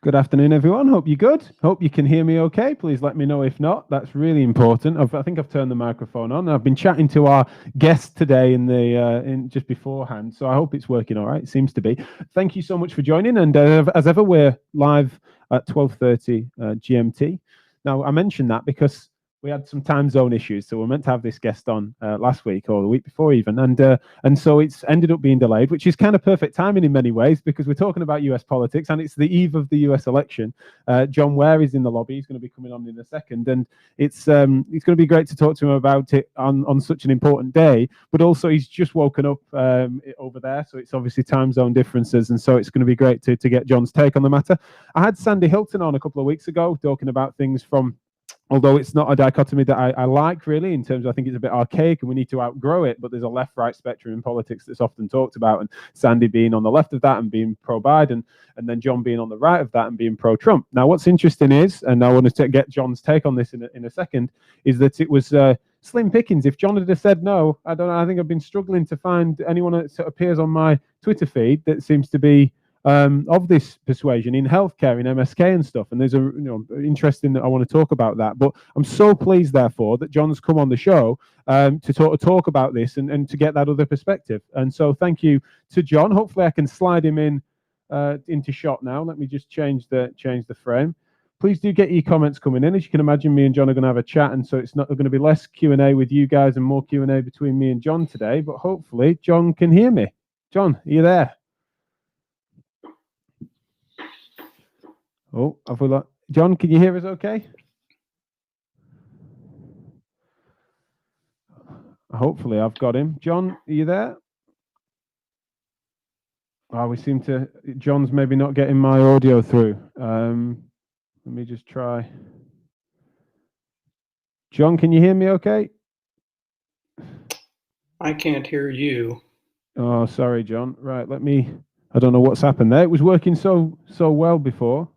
Good afternoon, everyone. Hope you're good. Hope you can hear me okay. Please let me know if not. That's really important. I think I've turned the microphone on. I've been chatting to our guest today in just beforehand, so I hope it's working all right. It seems to be. Thank you so much for joining. And as ever, we're live at 12:30 GMT. Now, I mentioned that because we had some time zone issues, so we're meant to have this guest on last week or the week before even, and so it's ended up being delayed, which is kind of perfect timing in many ways because we're talking about US politics and it's the eve of the US election. John Ware is in the lobby. He's going to be coming on in a second, and it's going to be great to talk to him about it on such an important day. But also, he's just woken up over there, so it's obviously time zone differences, and so it's going to be great to get John's take on the matter. I had Sandy Hilton on a couple of weeks ago talking about things from. Although it's not a dichotomy that I like really, in terms of I think it's a bit archaic and we need to outgrow it, but there's a left-right spectrum in politics that's often talked about, and Sandy being on the left of that and being pro-Biden, and then John being on the right of that and being pro-Trump. Now, what's interesting is, and I want to get John's take on this in a second, is that it was slim pickings. If John had said no, I don't know, I think I've been struggling to find anyone that appears on my Twitter feed that seems to be of this persuasion in healthcare, in MSK and stuff. And there's interesting that I want to talk about that. But I'm so pleased, therefore, that John's come on the show to talk about this and to get that other perspective. And so thank you to John. Hopefully I can slide him into shot now. Let me just change the frame. Please do get your comments coming in. As you can imagine, me and John are going to have a chat, and so it's not going to be less Q&A with you guys and more Q&A between me and John today. But hopefully John can hear me. John, are you there? Oh, have we got John? Can you hear us okay? Hopefully, I've got him. John, are you there? Oh, we seem to. John's maybe not getting my audio through. Let me just try. John, can you hear me okay? I can't hear you. Oh, sorry, John. Right, let me. I don't know what's happened there. It was working so well before.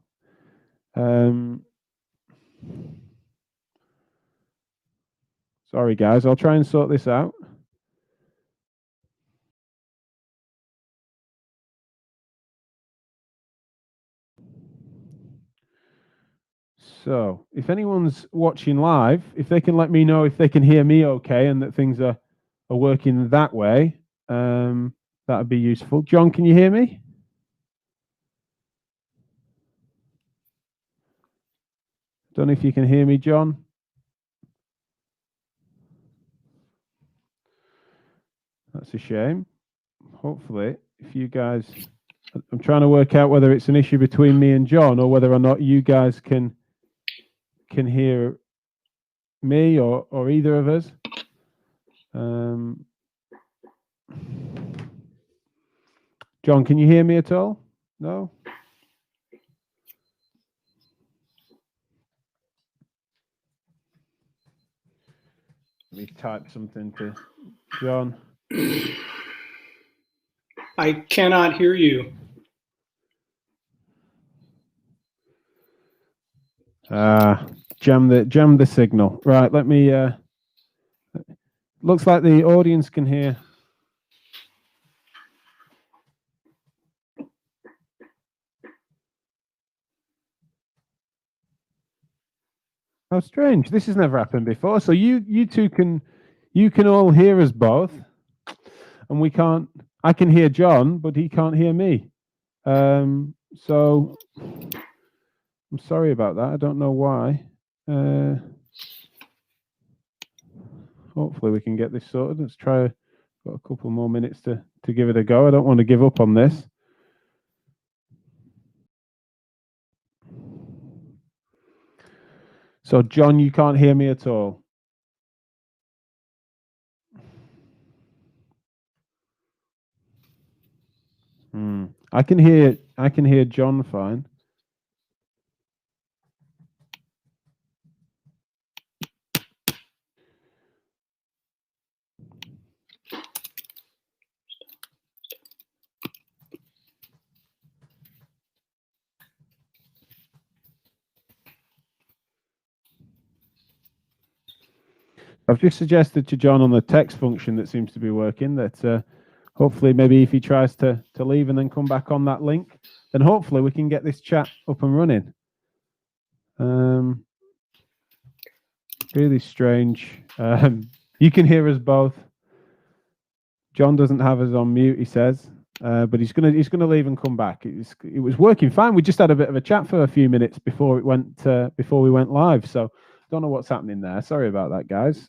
Sorry, guys. I'll try and sort this out. So, if anyone's watching live, if they can let me know if they can hear me okay and that things are working that way, that would be useful. John, can you hear me? Don't know if you can hear me, John. That's a shame. Hopefully, if you guys, I'm trying to work out whether it's an issue between me and John or whether or not you guys can hear me or either of us. John, can you hear me at all? No? Let me type something to John. I cannot hear you. Jam the signal. Right, let me looks like the audience can hear. How strange. This has never happened before. So you two can all hear us both, and we can't. I can hear John, but he can't hear me. So I'm sorry about that. I don't know why. Hopefully we can get this sorted. Let's try. Got a couple more minutes to give it a go. I don't want to give up on this. So John, you can't hear me at all. I can hear John fine. I've just suggested to John on the text function that seems to be working that hopefully maybe if he tries to leave and then come back on that link, then hopefully we can get this chat up and running. Really strange. You can hear us both. John doesn't have us on mute, he says, but he's gonna leave and come back. It was working fine. We just had a bit of a chat for a few minutes before we went live. So don't know what's happening there. Sorry about that, guys.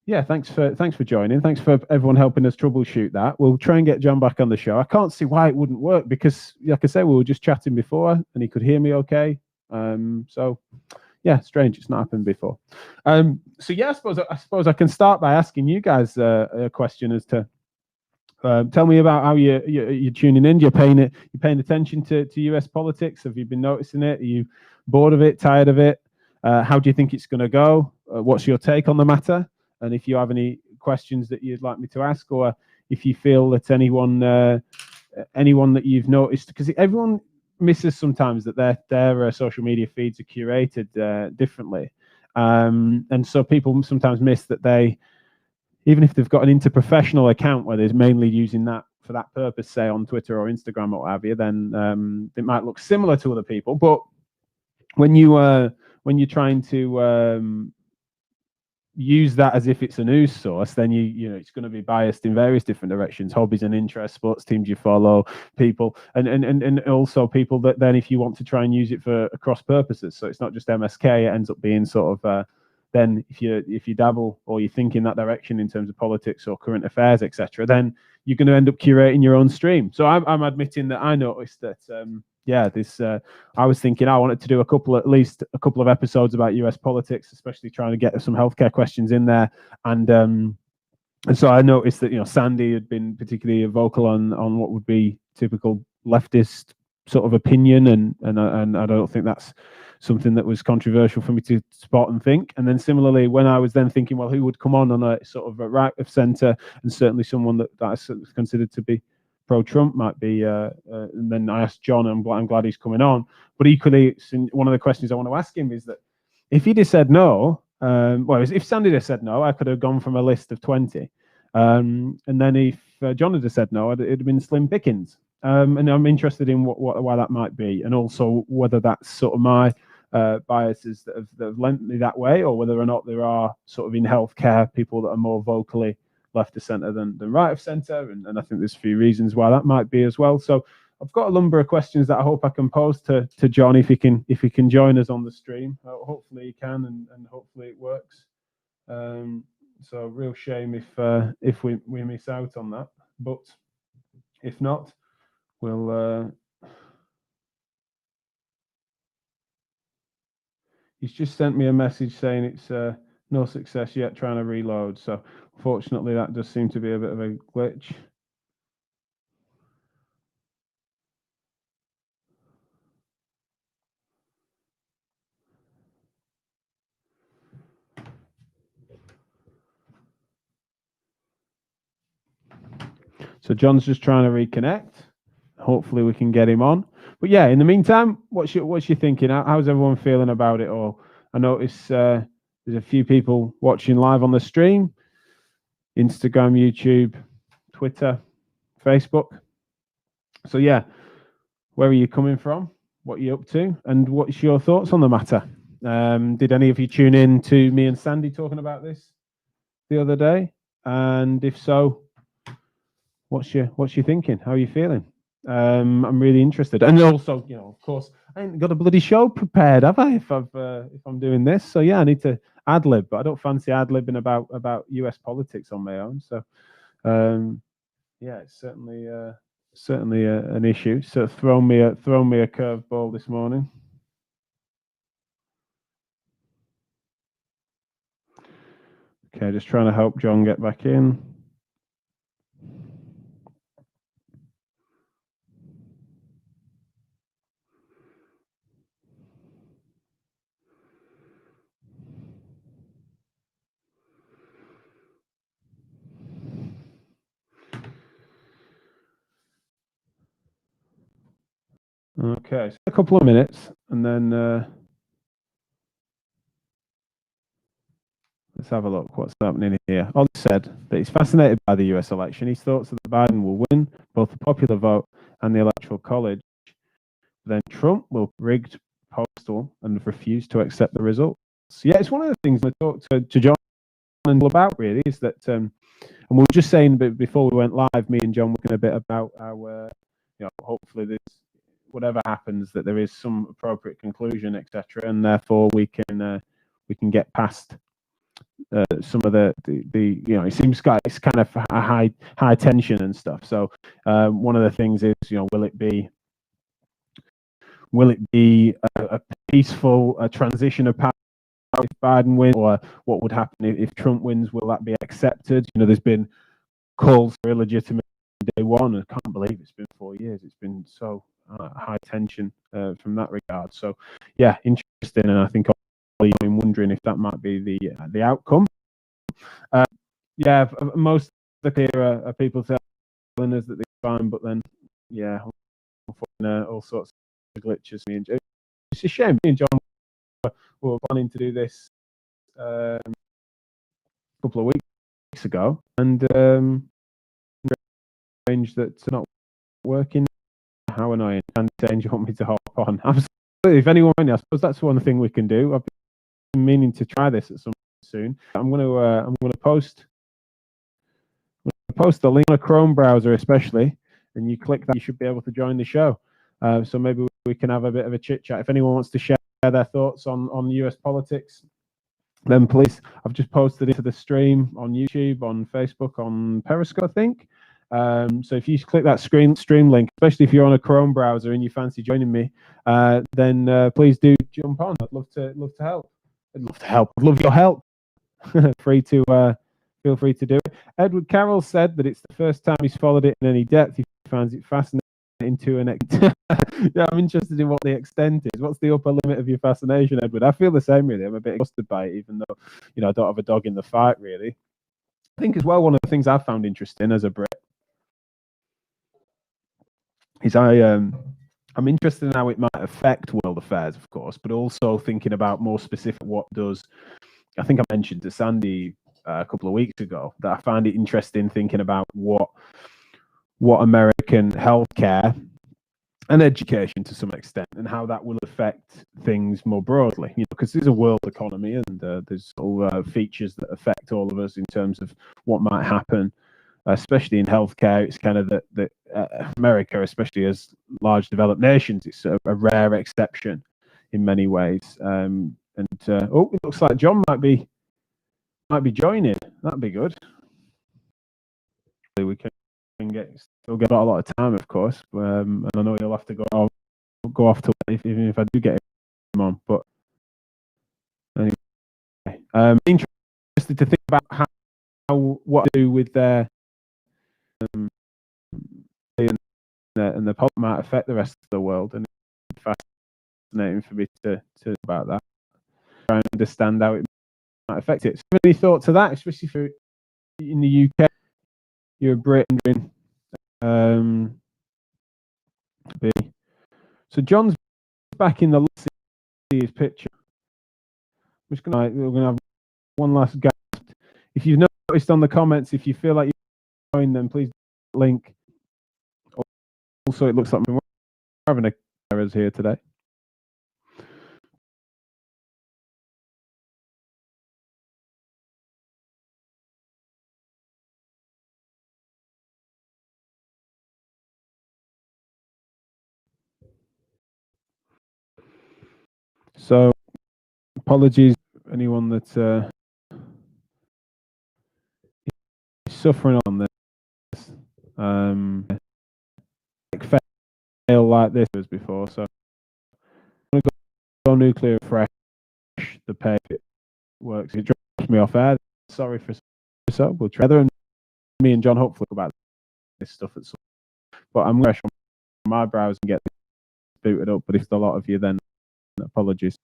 Yeah, thanks for joining. Thanks for everyone helping us troubleshoot that. We'll try and get John back on the show. I can't see why it wouldn't work because, like I say, we were just chatting before and he could hear me okay. So yeah, strange. It's not happened before. So yeah, I suppose I can start by asking you guys a question as to tell me about how you're tuning in. You're paying attention to US politics. Have you been noticing it? Are you bored of it? Tired of it? How do you think it's going to go? What's your take on the matter? And if you have any questions that you'd like me to ask, or if you feel that anyone that you've noticed, because everyone misses sometimes that their social media feeds are curated differently, and so people sometimes miss that even if they've got an interprofessional account where they're mainly using that for that purpose, say on Twitter or Instagram or what have you, then it might look similar to other people. But when you're trying to use that as if it's a news source, then you know it's going to be biased in various different directions: hobbies and interests, sports teams you follow, people, and also people that then if you want to try and use it for cross purposes, so it's not just MSK, it ends up being sort of then if you dabble or you think in that direction in terms of politics or current affairs, etc., then you're going to end up curating your own stream. So I'm admitting that I noticed that I was thinking I wanted to do at least a couple of episodes about US politics, especially trying to get some healthcare questions in there. And so I noticed that Sandy had been particularly vocal on what would be typical leftist sort of opinion, and I don't think that's something that was controversial for me to spot and think. And then similarly, when I was then thinking, well, who would come on a sort of a right of centre, and certainly someone that I considered to be pro-Trump might be, and then I asked John, and I'm glad he's coming on. But equally, one of the questions I want to ask him is that if he'd have said no, if Sandy had said no, I could have gone from a list of 20. And then if John had said no, it'd have been slim pickings. And I'm interested in why that might be, and also whether that's sort of my biases that have lent me that way, or whether or not there are sort of in healthcare people that are more vocally left of centre than right of centre, and I think there's a few reasons why that might be as well. So I've got a number of questions that I hope I can pose to John if he can join us on the stream. Hopefully he can, and hopefully it works. So real shame if we miss out on that, but if not, we'll. He's just sent me a message saying it's no success yet trying to reload. So fortunately, that does seem to be a bit of a glitch. So John's just trying to reconnect. Hopefully we can get him on. But yeah, in the meantime, what's your thinking? How's everyone feeling about it all? I notice there's a few people watching live on the stream: Instagram, YouTube, Twitter, Facebook. So yeah, where are you coming from? What are you up to? And what's your thoughts on the matter? Did any of you tune in to me and Sandy talking about this the other day? And if so, what's your thinking? How are you feeling? I'm really interested. And also, of course, I ain't got a bloody show prepared, have I? If I'm doing this, so yeah, I need to ad lib, but I don't fancy ad libbing about US politics on my own. So, yeah, it's certainly an issue. So thrown me a curveball this morning. Okay, just trying to help John get back in. Okay, so a couple of minutes, and then Let's have a look what's happening here. Ollie said that he's fascinated by the US election. His thoughts that Biden will win both the popular vote and the electoral college. Then Trump will rigged postal and refuse to accept the results. Yeah, it's one of the things I talked to John about, really, is that, and we were just saying before we went live, me and John were talking a bit about our, hopefully there's, whatever happens, that there is some appropriate conclusion, etc., and therefore we can get past some of the it seems it's kind of a high tension and stuff. So one of the things is, will it be a peaceful transition of power if Biden wins, or what would happen if Trump wins? Will that be accepted? There's been calls for illegitimate day one. I can't believe it's been 4 years. It's been so high tension from that regard. So yeah, interesting, and I think I'm wondering if that might be the outcome. Yeah, most of the clear are people telling us that they're fine, but then yeah, all sorts of glitches. It's a shame. Me and John were planning to do this a couple of weeks ago, and arranged that it's not working. How annoying! And saying you want me to hop on? Absolutely. If anyone, I suppose that's one thing we can do. I've been meaning to try this at some point soon. I'm gonna post the link on a Chrome browser, especially, and you click that, you should be able to join the show. So maybe we can have a bit of a chit chat. If anyone wants to share their thoughts on US politics, then please. I've just posted it to the stream on YouTube, on Facebook, on Periscope, I think. So if you click that stream link, especially if you're on a Chrome browser and you fancy joining me, then please do jump on. I'd love to help. I'd love to help. I'd love your help. Feel free to do it. Edward Carroll said that it's the first time he's followed it in any depth. He finds it fascinating to an extent. Yeah, I'm interested in what the extent is. What's the upper limit of your fascination, Edward? I feel the same, really. I'm a bit exhausted by it, even though, I don't have a dog in the fight, really. I think as well, one of the things I've found interesting as a Brit is I'm interested in how it might affect world affairs, of course, but also thinking about more specific what does. I think I mentioned to Sandy a couple of weeks ago that I find it interesting thinking about what American healthcare and education to some extent, and how that will affect things more broadly. Because there's a world economy, and there's all features that affect all of us in terms of what might happen, especially in healthcare. It's kind of that America, especially as large developed nations, it's a rare exception in many ways. It looks like John might be joining. That'd be good. We can still get a lot of time, of course. And I know you'll have to go off to even if I do get him on. But anyway, interested to think about what to do with their and the politics might affect the rest of the world, and it's fascinating for me to about that. Try and understand how it might affect it. So, any thoughts of that, especially for in the UK? You're a Brit, so John's back in the see his picture. We're gonna have one last gasp. If you've noticed on the comments, if you feel like you're joined, then please link. Also, it looks like we're having a errors here today. So, apologies anyone that is suffering on this. Fail like this as before. So, I'm going to go nuclear fresh. The page it works. It drops me off air. Sorry for so. We'll try. And me and John hopefully about this stuff at some. But I'm going to on my browser and get this booted up. But if it's a lot of you, then apologies.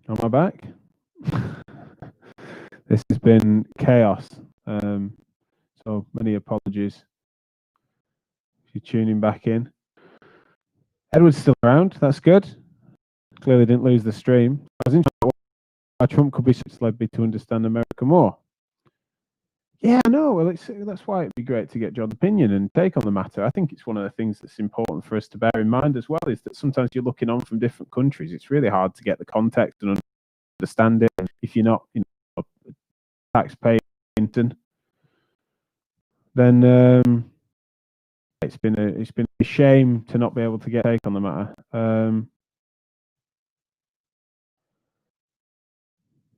Am I back? This has been chaos. So many apologies if you're tuning back in. Edward's still around. That's good. Clearly didn't lose the stream. I was interested why Trump could be such a celebrity to understand America more. Yeah, no. Well, that's why it'd be great to get John's opinion and take on the matter. I think it's one of the things that's important for us to bear in mind as well, is that sometimes you're looking on from different countries. It's really hard to get the context and understand it if you're not, a taxpayer. Then it's been a shame to not be able to get a take on the matter.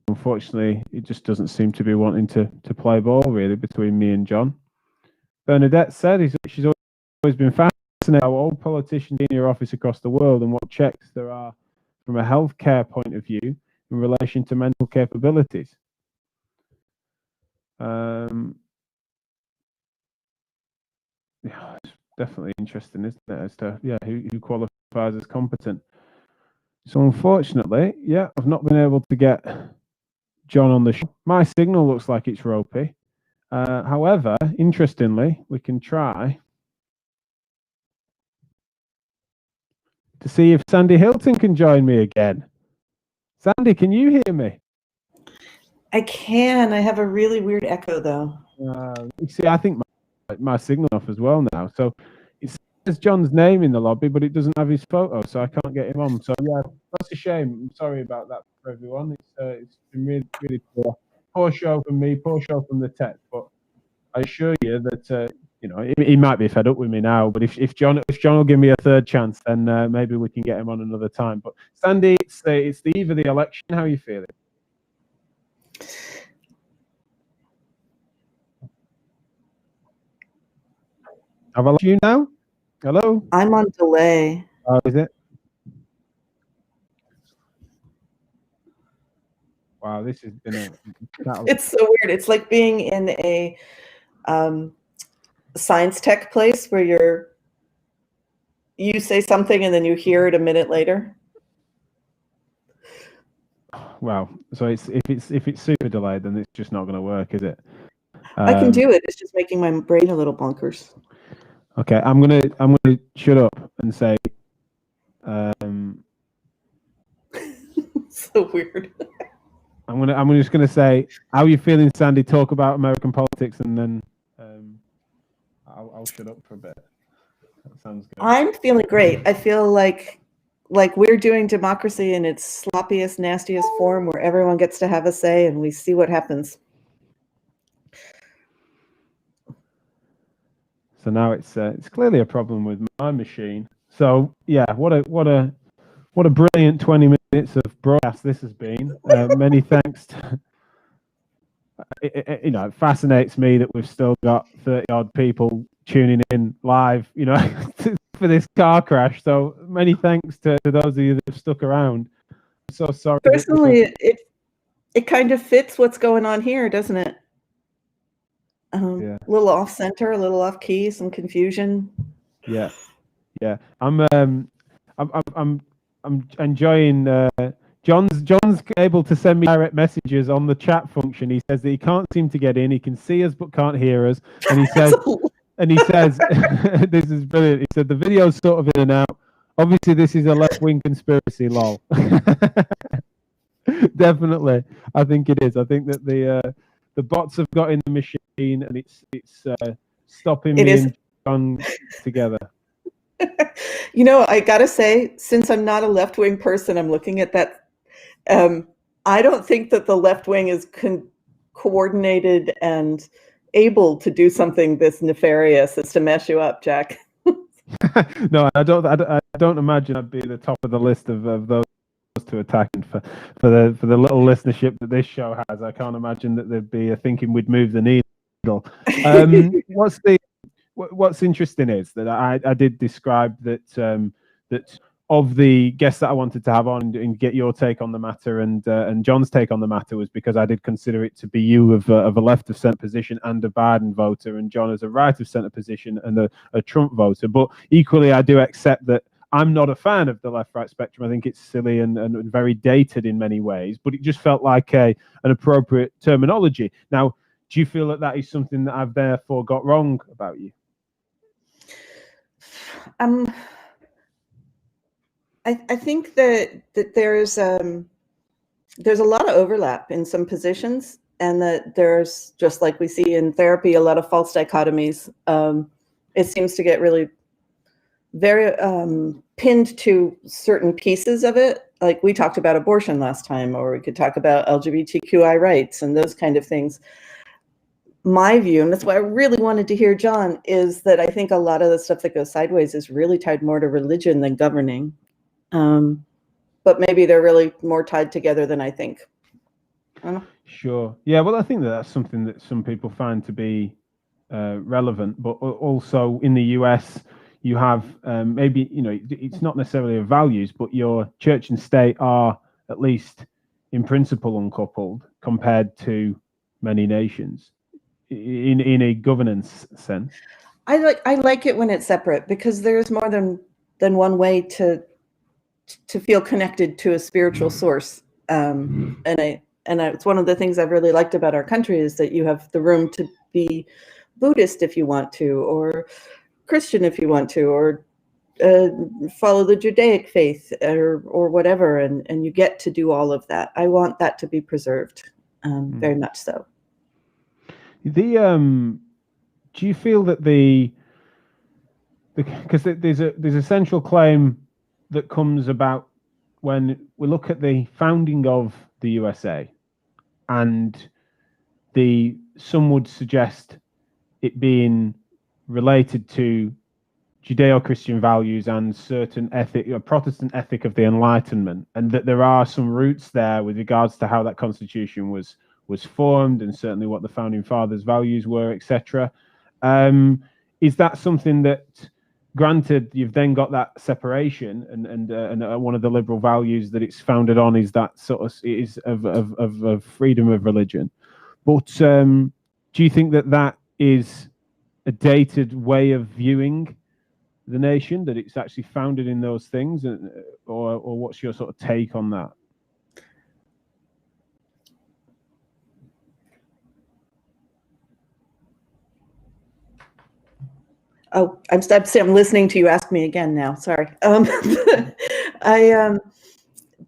Unfortunately, it just doesn't seem to be wanting to play ball really between me and John. Bernadette said she's always been fascinated by how old politicians in your office across the world and what checks there are from a healthcare point of view in relation to mental capabilities. Yeah, it's definitely interesting, isn't it, as to who qualifies as competent. So unfortunately, I've not been able to get John on the show. My signal looks like it's ropey. However, interestingly, we can try to see if Sandy Hilton can join me again. Sandy, can you hear me? I can. I have a really weird echo, though. You see, I think my signal off as well now. So it says John's name in the lobby, but it doesn't have his photo, so I can't get him on. So that's a shame. I'm sorry about that for everyone. It's been really, really poor show from me, poor show from the tech. But I assure you that he might be fed up with me now. But if John will give me a third chance, then maybe we can get him on another time. But Sandy, it's the eve of the election. How are you feeling? Have I lost you now? Hello? I'm on delay. Oh, is it? Wow, this has been It's so weird. It's like being in a science tech place where you say something and then you hear it a minute later. Wow. So if it's super delayed, then it's just not going to work, is it? I can do it. It's just making my brain a little bonkers. Okay, I'm gonna shut up and say. So weird. I'm just gonna say, how are you feeling, Sandy? Talk about American politics, and then I'll shut up for a bit. That sounds good. I'm feeling great. I feel like we're doing democracy in its sloppiest, nastiest form, where everyone gets to have a say, and we see what happens. So now it's clearly a problem with my machine. So yeah, what a brilliant 20 minutes of broadcast this has been. Many thanks. It fascinates me that we've still got 30 odd people tuning in live, for this car crash. So many thanks to those of you that have stuck around. I'm so sorry. Personally, it kind of fits what's going on here, doesn't it? A little off center, a little off key, some confusion. Yeah. I'm enjoying. John's able to send me direct messages on the chat function. He says that he can't seem to get in. He can see us but can't hear us. And he says, this is brilliant. He said the video's sort of in and out. Obviously, this is a left-wing conspiracy. Lol. Definitely, I think it is. I think that the bots have got in the machine, and it's stopping me and John together. I gotta say, since I'm not a left-wing person, I'm looking at that. I don't think that the left wing is coordinated and able to do something this nefarious as to mess you up, Jack. No, I don't imagine I'd be the top of the list of those to attack. And for the little listenership that this show has, I can't imagine that there'd be a thinking we'd move the needle. What's interesting is that I did describe that of the guests that I wanted to have on and get your take on the matter and John's take on the matter was because I did consider it to be you of a left of centre position and a Biden voter, and John as a right of centre position and a Trump voter. But equally, I do accept that I'm not a fan of the left-right spectrum. I think it's silly and very dated in many ways, but it just felt like an appropriate terminology. Now, do you feel that that is something that I've therefore got wrong about you? I think that there's a lot of overlap in some positions, and that there's, just like we see in therapy, a lot of false dichotomies. It seems to get really very pinned to certain pieces of it. Like we talked about abortion last time, or we could talk about LGBTQI rights and those kind of things. My view, and that's why I really wanted to hear John, is that I think a lot of the stuff that goes sideways is really tied more to religion than governing. But maybe they're really more tied together than I think. I don't know. Sure. Yeah, well, I think that that's something that some people find to be relevant, but also in the US, you have maybe, you know, it's not necessarily of values, but your church and state are, at least in principle, uncoupled compared to many nations in a governance sense. I like it when it's separate, because there's more than one way to feel connected to a spiritual source. And it's one of the things I've really liked about our country, is that you have the room to be Buddhist if you want to, or Christian if you want to, or follow the Judaic faith, or whatever, and you get to do all of that. I want that to be preserved, very much so. Do you feel that because there's a central claim that comes about when we look at the founding of the USA, and some would suggest it being related to Judeo-Christian values and certain Protestant ethic of the Enlightenment, and that there are some roots there with regards to how that Constitution was formed, and certainly what the founding fathers' values were, etc. Is that something that, granted, you've then got that separation, and one of the liberal values that it's founded on is that sort of freedom of religion, but do you think that is a dated way of viewing the nation, that it's actually founded in those things, or what's your sort of take on that? Oh, I'm listening to you ask me again now. Sorry.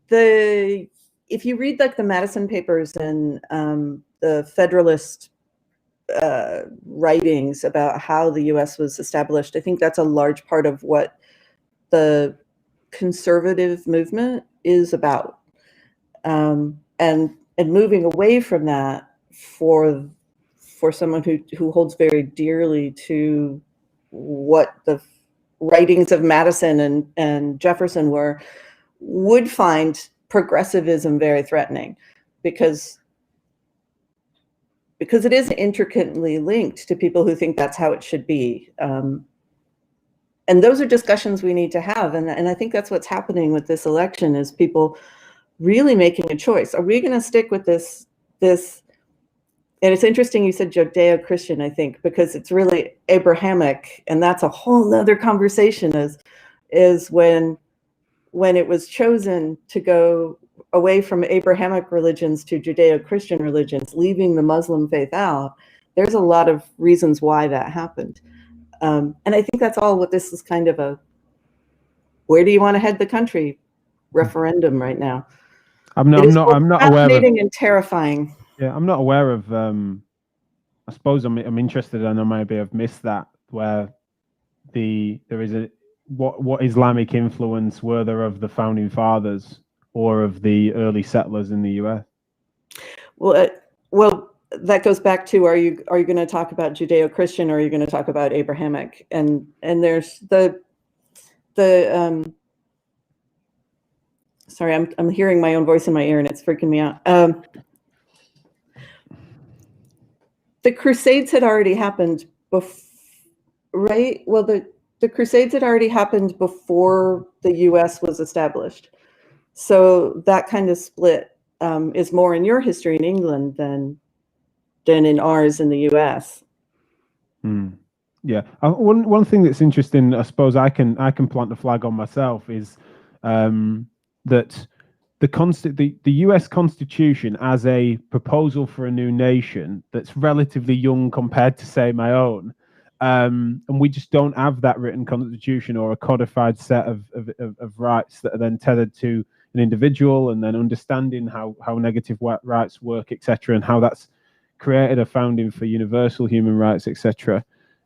If you read like the Madison Papers and the Federalist writings about how the U.S. was established, I think that's a large part of what the conservative movement is about, and moving away from that for someone who holds very dearly to what the writings of Madison and Jefferson would find progressivism very threatening, because it is intricately linked to people who think that's how it should be. And those are discussions we need to have. And I think that's what's happening with this election, is people really making a choice. Are we going to stick with this? And it's interesting you said Judeo-Christian, I think, because it's really Abrahamic, and that's a whole other conversation, is when it was chosen to go away from Abrahamic religions to Judeo-Christian religions, leaving the Muslim faith out. There's a lot of reasons why that happened. And I think that's all what this is kind of a, where do you want to head the country referendum right now. I'm not aware of, fascinating and terrifying. Yeah, I'm not aware of. I suppose I'm interested, and I maybe have missed that, where there is what Islamic influence were there of the founding fathers or of the early settlers in the US? Well, that goes back to, are you going to talk about Judeo-Christian, or are you going to talk about Abrahamic? And there's the sorry, I'm hearing my own voice in my ear, and it's freaking me out. The Crusades had already happened right? Well, the Crusades had already happened before the U.S. was established. So that kind of split is more in your history in England than in ours in the U.S. Yeah. One thing that's interesting, I suppose I can plant the flag on myself is that the US Constitution as a proposal for a new nation that's relatively young compared to, say, my own, and we just don't have that written constitution or a codified set of rights that are then tethered to an individual, and then understanding how negative rights work, etc., and how that's created a founding for universal human rights, etc.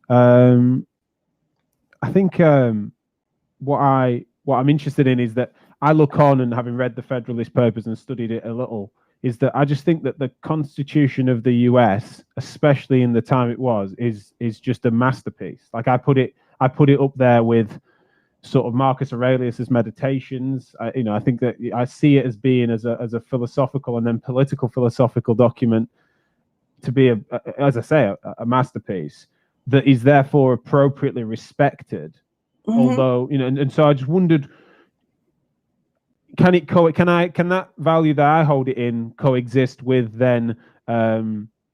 I think what I'm interested in is that I look on, and having read the Federalist Papers and studied it a little, is that I just think that the Constitution of the US, especially in the time it was, is just a masterpiece. Like I put it up there with sort of Marcus Aurelius's Meditations. I think that I see it as being as a philosophical and then political philosophical document to be as I say, a masterpiece that is therefore appropriately respected. Mm-hmm. Although, and so I just wondered, can that value that I hold it in coexist with then a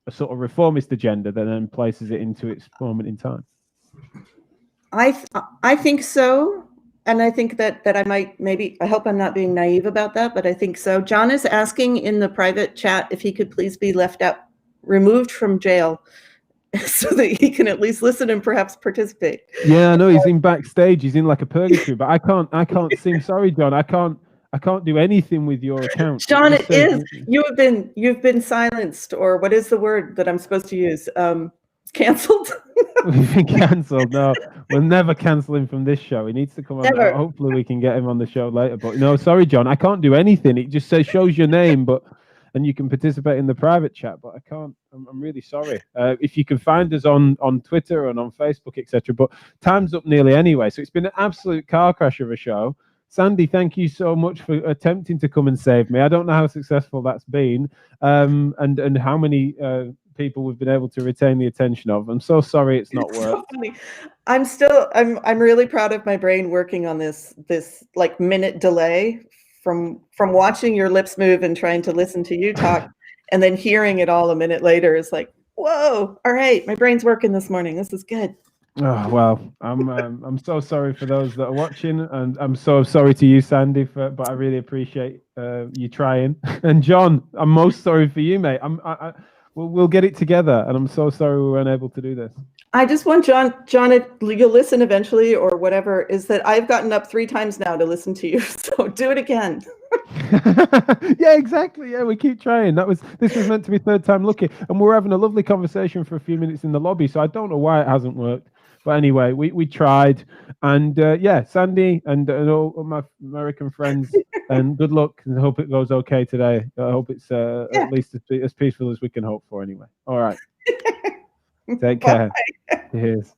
sort of reformist agenda that then places it into its moment in time? I think so. And I think that I might, maybe, I hope I'm not being naive about that, but I think so. John is asking in the private chat if he could please be removed from jail so that he can at least listen and perhaps participate. Yeah, I know he's in backstage. He's in like a purgatory, but I can't sing. Sorry, John. I can't do anything with your account. John, it is. You've been silenced, or what is the word that I'm supposed to use? Canceled. We've been cancelled. No, we'll never cancel him from this show. He needs to come on. Never. Hopefully we can get him on the show later. But no, sorry, John. I can't do anything. It just shows your name, and you can participate in the private chat, but I can't. I'm really sorry. If you can find us on Twitter and on Facebook, etc. But time's up nearly anyway, so it's been an absolute car crash of a show. Sandy, thank you so much for attempting to come and save me. I don't know how successful that's been, and how many people we've been able to retain the attention of. I'm so sorry it's not worked. So I'm really proud of my brain working on this like minute delay from watching your lips move and trying to listen to you talk, and then hearing it all a minute later is like, whoa, all right, my brain's working this morning. This is good. Oh, well, I'm so sorry for those that are watching, and I'm so sorry to you, Sandy, but I really appreciate you trying. And John, I'm most sorry for you, mate. We'll get it together, and I'm so sorry we weren't able to do this. I just want John, if you'll listen eventually or whatever, is that I've gotten up 3 times now to listen to you. So do it again. Yeah, exactly. Yeah, we keep trying. This was meant to be third time lucky, and we're having a lovely conversation for a few minutes in the lobby. So I don't know why it hasn't worked. But anyway, we tried, and yeah, Sandy and all my American friends, and good luck, and I hope it goes okay today. I hope it's at least as peaceful as we can hope for anyway. All right. Take care. Cheers.